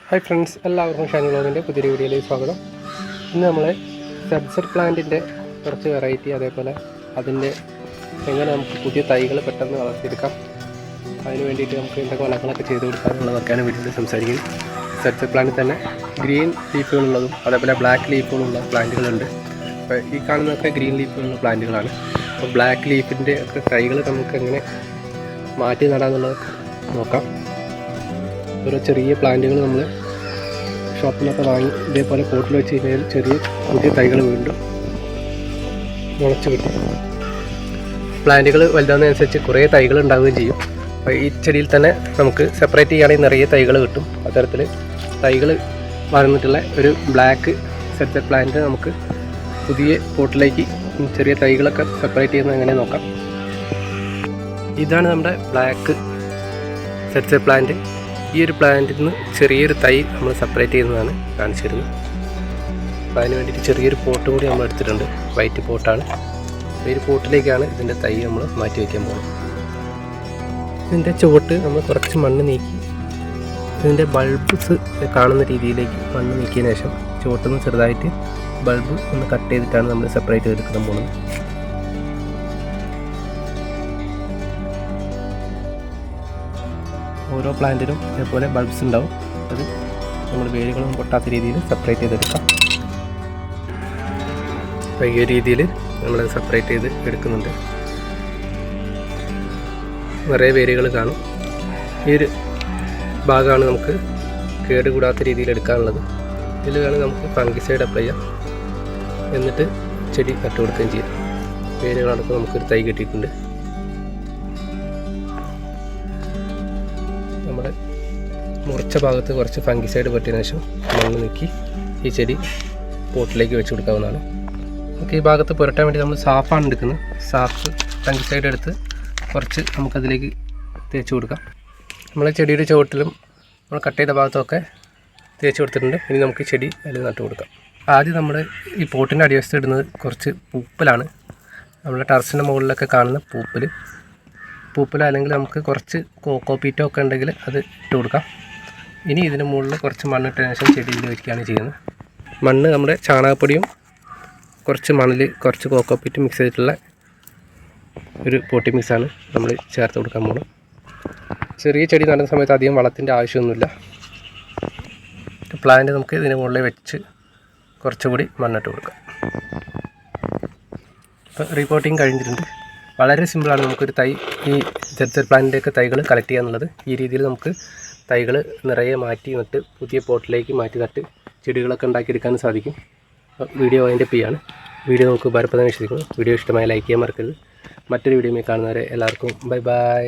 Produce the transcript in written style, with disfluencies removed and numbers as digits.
Hi friends, എല്ലാവർക്കും ഷൈനി വ്ലോഗിൻ്റെ പുതിയൊരു വീഡിയോയിലേക്ക് സ്വാഗതം. ഇന്ന് നമ്മൾ സബ്സർ പ്ലാന്റിൻ്റെ കുറച്ച് വെറൈറ്റി, അതേപോലെ അതിൻ്റെ എങ്ങനെ നമുക്ക് പുതിയ തൈകൾ പെട്ടെന്ന് വളർത്തിയെടുക്കാം, അതിന് വേണ്ടിയിട്ട് നമുക്ക് എന്തൊക്കെ വളങ്ങളൊക്കെ ചെയ്ത് കൊടുക്കാമെന്നുള്ളതൊക്കെയാണ് വീഡിയോയിൽ സംസാരിക്കുന്നത്. സബ്സർ പ്ലാന്റിൽ തന്നെ ഗ്രീൻ ലീഫുകളുള്ളതും അതേപോലെ ബ്ലാക്ക് ലീഫുകളുള്ള പ്ലാന്റുകളുണ്ട്. അപ്പോൾ ഈ കാണുന്നതൊക്കെ ഗ്രീൻ ലീഫുകളുള്ള പ്ലാന്റുകളാണ്. അപ്പോൾ ബ്ലാക്ക് ലീഫിൻ്റെ ഒക്കെ തൈകൾ നമുക്ക് എങ്ങനെ മാറ്റി നടാമെന്നുള്ളത് നോക്കാം. ഓരോ ചെറിയ പ്ലാന്റുകൾ നമ്മൾ ഷോപ്പിൽ നിന്നൊക്കെ വാങ്ങി ഇതേപോലെ പോട്ടിൽ വെച്ച് കഴിഞ്ഞാൽ ചെറിയ പുതിയ തൈകൾ വീണ്ടും മുളച്ച് കിട്ടും. പ്ലാന്റുകൾ വലുതാവുന്നതനുസരിച്ച് കുറേ തൈകൾ ഉണ്ടാവുകയും ചെയ്യും. അപ്പോൾ ഈ ചെടിയിൽ തന്നെ നമുക്ക് സെപ്പറേറ്റ് ചെയ്യുകയാണെങ്കിൽ നിറയെ തൈകൾ കിട്ടും. അത്തരത്തിൽ തൈകൾ വളർന്നിട്ടുള്ള ഒരു ബ്ലാക്ക് സെറ്റ് പ്ലാന്റ് നമുക്ക് പുതിയ പോട്ടിലേക്ക് ചെറിയ തൈകളൊക്കെ സെപ്പറേറ്റ് ചെയ്യുന്നത് എങ്ങനെ നോക്കാം. ഇതാണ് നമ്മുടെ ബ്ലാക്ക് സെറ്റ് പ്ലാന്റ്. ഈ ഒരു പ്ലാന്റിൽ നിന്ന് ചെറിയൊരു തൈ നമ്മൾ സെപ്പറേറ്റ് ചെയ്യുന്നതാണ് കാണിച്ചിരുന്നത്. അപ്പോൾ അതിന് വേണ്ടിയിട്ട് ചെറിയൊരു പോട്ട് കൂടി നമ്മൾ എടുത്തിട്ടുണ്ട്. വൈറ്റ് പോട്ടാണ്. ഈ ഒരു പോട്ടിലേക്കാണ് ഇതിൻ്റെ തൈ നമ്മൾ മാറ്റി വയ്ക്കാൻ പോകുന്നത്. ഇതിൻ്റെ ചുവട്ട് നമ്മൾ കുറച്ച് മണ്ണ് നീക്കി ഇതിൻ്റെ ബൾബ്സ് കാണുന്ന രീതിയിലേക്ക് മണ്ണ് നീക്കിയതിന് ശേഷം ചുവട്ടിൽ നിന്ന് ചെറുതായിട്ട് ബൾബ് ഒന്ന് കട്ട് ചെയ്തിട്ടാണ് നമ്മൾ സെപ്പറേറ്റ് ചെയ്തെടുക്കാൻ പോകുന്നത്. ഓരോ പ്ലാന്റിനും ഇതേപോലെ ബൾബ്സ് ഉണ്ടാവും. അത് നമ്മൾ വേരുകളൊന്നും പൊട്ടാത്ത രീതിയിൽ സെപ്പറേറ്റ് ചെയ്തെടുക്കാം. അപ്പോൾ ഈ രീതിയിൽ നമ്മൾ സെപ്പറേറ്റ് ചെയ്ത് എടുക്കുന്നുണ്ട്. നിറയെ വേരുകൾ കാണും. ഈ ഒരു ഭാഗമാണ് നമുക്ക് കേടുകൂടാത്ത രീതിയിൽ എടുക്കാനുള്ളത്. ഇതിൽ വേണം നമുക്ക് ഫംഗിസൈഡ് അപ്ലൈ ചെയ്യാം. എന്നിട്ട് ചെടി നട്ടു കൊടുക്കുകയും ചെയ്യാം. വേരുകളടക്കം നമുക്കൊരു തൈ കിട്ടിയിട്ടുണ്ട്. നമ്മുടെ മുറിച്ച ഭാഗത്ത് കുറച്ച് ഫംഗിസൈഡ് പറ്റിയതിനു ശേഷം മണ്ണ് നീക്കി ഈ ചെടി പോട്ടിലേക്ക് വെച്ച് കൊടുക്കാവുന്നതാണ്. നമുക്ക് ഈ ഭാഗത്ത് പുരട്ടാൻ വേണ്ടി നമ്മൾ സാഫാണ് എടുക്കുന്നത്. സാഫ് ഫംഗിസൈഡ് എടുത്ത് കുറച്ച് നമുക്കതിലേക്ക് തേച്ച് കൊടുക്കാം. നമ്മൾ ചെടിയുടെ ചുവട്ടിലും നമ്മൾ കട്ട് ചെയ്ത ഭാഗത്തൊക്കെ തേച്ച് കൊടുത്തിട്ടുണ്ട്. ഇനി നമുക്ക് ചെടി അതിൽ നട്ടു കൊടുക്കാം. ആദ്യം നമ്മൾ ഈ പോട്ടിൻ്റെ അടിവശത്ത് ഇടുന്നത് കുറച്ച് പൂപ്പലാണ്. നമ്മുടെ ടെറസിൻ്റെ മുകളിലൊക്കെ കാണുന്ന പൂപ്പൽ അല്ലെങ്കിൽ നമുക്ക് കുറച്ച് കോക്കോപ്പീറ്റോ ഒക്കെ ഉണ്ടെങ്കിൽ അത് ഇട്ട് കൊടുക്കാം. ഇനി ഇതിന് മുകളിൽ കുറച്ച് മണ്ണിട്ടതിന് ശേഷം ചെടിയിൽ വയ്ക്കുകയാണ് ചെയ്യുന്നത്. മണ്ണ് നമ്മുടെ ചാണകപ്പൊടിയും കുറച്ച് മണൽ കുറച്ച് കോക്കോപ്പീറ്റ് മിക്സ് ചെയ്തിട്ടുള്ള ഒരു പോട്ടി മിക്സാണ് നമ്മൾ ചേർത്ത് കൊടുക്കാൻ പോകുന്നത്. ചെറിയ ചെടി നടുന്ന സമയത്ത് അധികം വളത്തിൻ്റെ ആവശ്യമൊന്നുമില്ല. പ്ലാന്റ് നമുക്ക് ഇതിന് മുകളിൽ വെച്ച് കുറച്ചുകൂടി മണ്ണിട്ട് കൊടുക്കാം. ഇപ്പോൾ റീപോട്ടിങ് കഴിഞ്ഞിട്ടുണ്ട്. വളരെ സിമ്പിളാണ്. നമുക്കൊരു തൈ ഈ ചെറിയ പ്ലാന്റിൻ്റെയൊക്കെ തൈകൾ കളക്ട് ചെയ്യുക എന്നുള്ളത്. ഈ രീതിയിൽ നമുക്ക് തൈകൾ നിറയെ മാറ്റി നട്ട് പുതിയ പോട്ടിലേക്ക് മാറ്റി നട്ട് ചെടികളൊക്കെ ഉണ്ടാക്കിയെടുക്കാൻ സാധിക്കും. വീഡിയോ അതിൻ്റെ ചെയ്യാണ്. വീഡിയോ നമുക്ക് ഉപകാരപ്രദമായി വിശ്വസിക്കുന്നു. വീഡിയോ ഇഷ്ടമായി ലൈക്ക് ചെയ്യാൻ മറക്കരുത്. മറ്റൊരു വീഡിയോയിൽ കാണുന്നവരെ എല്ലാവർക്കും ബൈ ബൈ.